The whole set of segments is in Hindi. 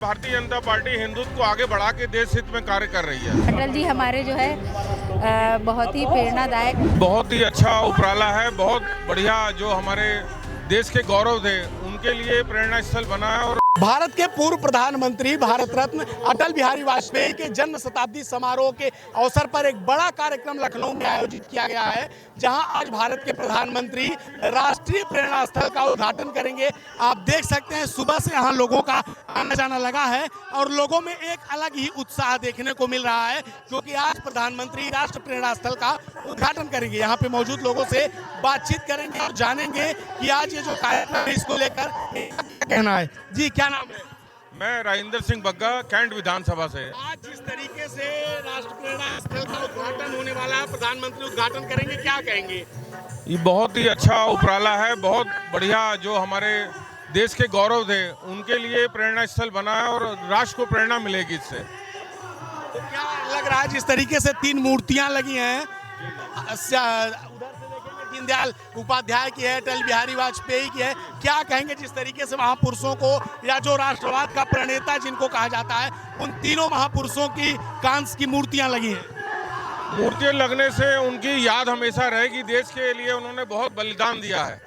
भारतीय जनता पार्टी हिंदुत्व को आगे बढ़ा के देश हित में कार्य कर रही है। अटल जी हमारे जो है बहुत ही प्रेरणादायक, बहुत ही अच्छा उपराला है, बहुत बढ़िया जो हमारे देश के गौरव थे उनके लिए प्रेरणा स्थल बना है। और भारत के पूर्व प्रधानमंत्री भारत रत्न अटल बिहारी वाजपेयी के जन्म शताब्दी समारोह के अवसर पर एक बड़ा कार्यक्रम लखनऊ में आयोजित किया गया है, जहां आज भारत के प्रधानमंत्री राष्ट्रीय प्रेरणा स्थल का उद्घाटन करेंगे। आप देख सकते हैं सुबह से यहां लोगों का आना जाना लगा है और लोगों में एक अलग ही उत्साह देखने को मिल रहा है, क्योंकि आज प्रधानमंत्री राष्ट्रीय प्रेरणा स्थल का उद्घाटन करेंगे। यहाँ पे मौजूद लोगों से बातचीत करेंगे और जानेंगे कि आज ये जो कार्यक्रम है इसको लेकर क्या कहना है। जी, क्या नाम है? मैं राजेंद्र सिंह बग्गा, कैंट विधानसभा से। आज जिस तरीके से राष्ट्रीय प्रेरणा स्थल का उद्घाटन होने वाला है, प्रधानमंत्री उद्घाटन करेंगे, क्या कहेंगे? ये बहुत ही अच्छा उपराला है, बहुत बढ़िया जो हमारे देश के गौरव थे उनके लिए प्रेरणा स्थल बना है और राष्ट्र को प्रेरणा मिलेगी इससे। तो क्या लग रहा है, जिस तरीके से 3 मूर्तियां लगी हैं, उधर से देखेंगे दीनदयाल उपाध्याय की है, अटल बिहारी वाजपेयी की है, क्या कहेंगे जिस तरीके से महापुरुषों को या जो राष्ट्रवाद का प्रणेता जिनको कहा जाता है, उन तीनों महापुरुषों की कांस्य की मूर्तियां लगी हैं? मूर्तियां लगने से उनकी याद हमेशा रहेगी। देश के लिए उन्होंने बहुत बलिदान दिया है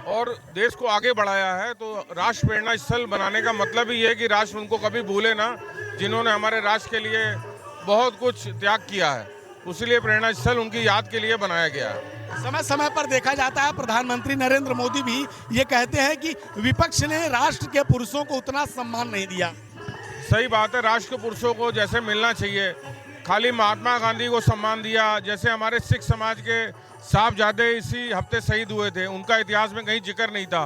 और देश को आगे बढ़ाया है। तो राष्ट्र प्रेरणा स्थल बनाने का मतलब ही है कि राष्ट्र उनको कभी भूले ना, जिन्होंने हमारे राष्ट्र के लिए बहुत कुछ त्याग किया है। उसीलिए प्रेरणा स्थल उनकी याद के लिए बनाया गया है। समय समय पर देखा जाता है प्रधानमंत्री नरेंद्र मोदी भी ये कहते हैं कि विपक्ष ने राष्ट्र के पुरुषों को उतना सम्मान नहीं दिया। सही बात है, राष्ट्र के पुरुषों को जैसे मिलना चाहिए। खाली महात्मा गांधी को सम्मान दिया, जैसे हमारे सिख समाज के साहबजादे इसी हफ्ते शहीद हुए थे, उनका इतिहास में कहीं जिक्र नहीं था।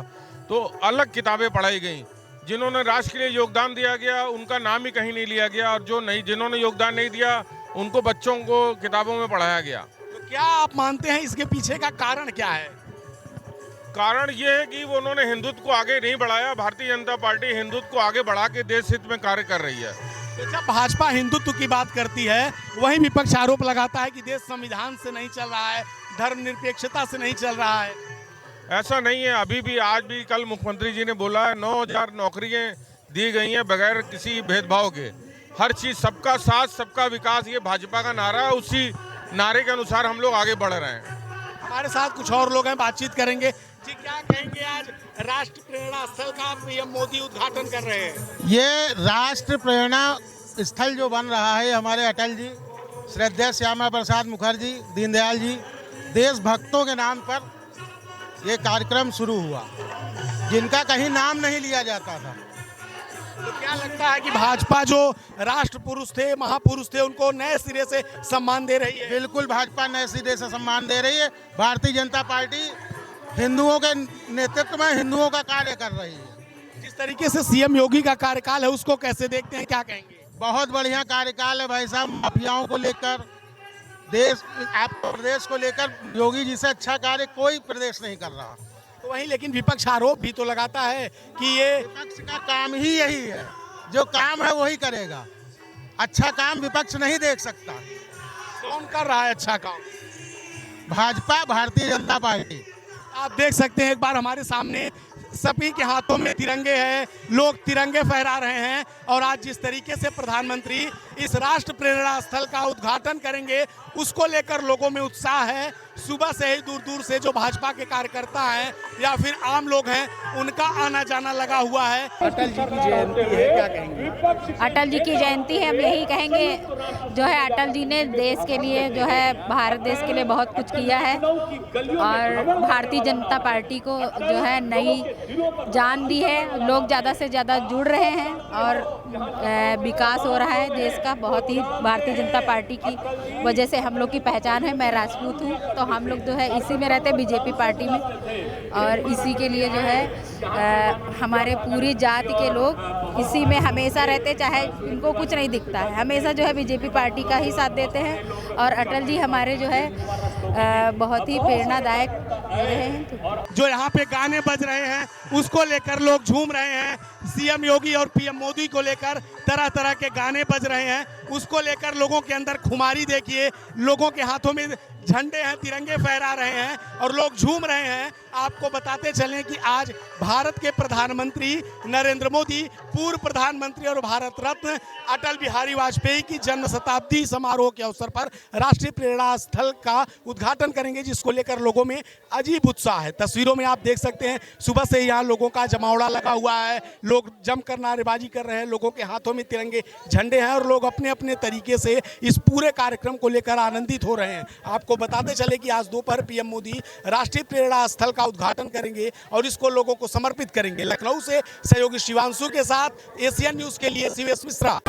तो अलग किताबें पढ़ाई गई। जिन्होंने राष्ट्र के लिए योगदान दिया गया उनका नाम ही कहीं नहीं लिया गया, और जो नहीं जिन्होंने योगदान नहीं दिया उनको बच्चों को किताबों में पढ़ाया गया। तो क्या आप मानते हैं इसके पीछे का कारण क्या है? कारण ये है कि वो उन्होंने हिंदुत्व को आगे नहीं बढ़ाया। भारतीय जनता पार्टी हिंदुत्व को आगे बढ़ा के देश हित में कार्य कर रही है। तो जब भाजपा हिंदुत्व की बात करती है, वही विपक्ष आरोप लगाता है कि देश संविधान से नहीं चल रहा है, धर्मनिरपेक्षता से नहीं चल रहा है। ऐसा नहीं है। अभी भी आज भी कल मुख्यमंत्री जी ने बोला है 9000 नौकरियां दी गई हैं बगैर किसी भेदभाव के। हर चीज सबका साथ सबका विकास, ये भाजपा का नारा है। उसी नारे के अनुसार हम लोग आगे बढ़ रहे हैं। हमारे साथ कुछ और लोग हैं, बातचीत करेंगे। जी, क्या कहेंगे आज राष्ट्रीय प्रेरणा स्थल का पीएम मोदी उद्घाटन कर रहे हैं? ये राष्ट्र प्रेरणा स्थल जो बन रहा है, हमारे अटल जी, श्रद्धेय श्यामा प्रसाद मुखर्जी, दीनदयाल जी, देशभक्तों के नाम पर ये कार्यक्रम शुरू हुआ, जिनका कहीं नाम नहीं लिया जाता था। तो क्या लगता है कि भाजपा जो राष्ट्र पुरुष थे, महापुरुष थे, उनको नए सिरे से सम्मान दे रही है? बिल्कुल, भाजपा नए सिरे से सम्मान दे रही है। भारतीय जनता पार्टी हिंदुओं के नेतृत्व में हिंदुओं का कार्य कर रही है। जिस तरीके से सीएम योगी का कार्यकाल है, उसको कैसे देखते हैं, क्या कहेंगे? बहुत बढ़िया कार्यकाल है भाई साहब। माफियाओं को लेकर, प्रदेश को लेकर योगी जी से अच्छा कार्य कोई प्रदेश नहीं कर रहा। तो वहीं लेकिन विपक्ष आरोप भी तो लगाता है कि ये विपक्ष का काम ही यही है, जो काम है वही करेगा। अच्छा काम विपक्ष नहीं देख सकता। कौन कर रहा है अच्छा काम? भाजपा, भारतीय जनता पार्टी। आप देख सकते हैं एक बार हमारे सामने सभी के हाथों में तिरंगे हैं, लोग तिरंगे फहरा रहे हैं। और आज जिस तरीके से प्रधानमंत्री इस राष्ट्र प्रेरणा स्थल का उद्घाटन करेंगे, उसको लेकर लोगों में उत्साह है। सुबह से ही दूर दूर से जो भाजपा के कार्यकर्ता हैं या फिर आम लोग हैं, उनका आना जाना लगा हुआ है। अटल जी की जयंती है, क्या कहेंगे? अटल जी की जयंती है, हम यही कहेंगे जो है अटल जी ने देश के लिए जो है भारत देश के लिए बहुत कुछ किया है और भारतीय जनता पार्टी को जो है नई जान दी है। लोग ज़्यादा से ज़्यादा जुड़ रहे हैं और विकास हो रहा है देश का। बहुत ही भारतीय जनता पार्टी की वजह से हम लोग की पहचान है। मैं राजपूत हूँ, तो हम लोग जो है इसी में रहते, बीजेपी पार्टी में, और इसी के लिए जो है हमारे पूरी जाति के लोग इसी में हमेशा रहते, चाहे इनको कुछ नहीं दिखता है, हमेशा जो है बीजेपी पार्टी का ही साथ देते हैं। और अटल जी हमारे जो है बहुत ही प्रेरणादायक रहे हैं। जो यहाँ पे गाने बज रहे हैं, उसको लेकर लोग झूम रहे हैं। सीएम योगी और पीएम मोदी को लेकर तरह तरह के गाने बज रहे हैं, उसको लेकर लोगों के अंदर खुमारी देखिए, लोगों के हाथों में झंडे हैं, तिरंगे फहरा रहे हैं और लोग झूम रहे हैं। आपको बताते चलें कि आज भारत के प्रधानमंत्री नरेंद्र मोदी, पूर्व प्रधानमंत्री और भारत रत्न अटल बिहारी वाजपेयी की जन्म शताब्दी समारोह के अवसर पर राष्ट्रीय प्रेरणा स्थल का उद्घाटन करेंगे, जिसको लेकर लोगों में अजीब उत्साह है। तस्वीरों में आप देख सकते हैं सुबह से यहाँ लोगों का जमावड़ा लगा हुआ है, लोग जमकर नारेबाजी कर रहे हैं, लोगों के हाथों में तिरंगे झंडे हैं और लोग अपने अपने तरीके से इस पूरे कार्यक्रम को लेकर आनंदित हो रहे हैं। आपको बताते चले कि आज दोपहर पीएम मोदी राष्ट्रीय प्रेरणा स्थल का उद्घाटन करेंगे और इसको लोगों को समर्पित करेंगे। लखनऊ से सहयोगी शिवांशु के साथ एशियन न्यूज के लिए शिवेश मिश्रा।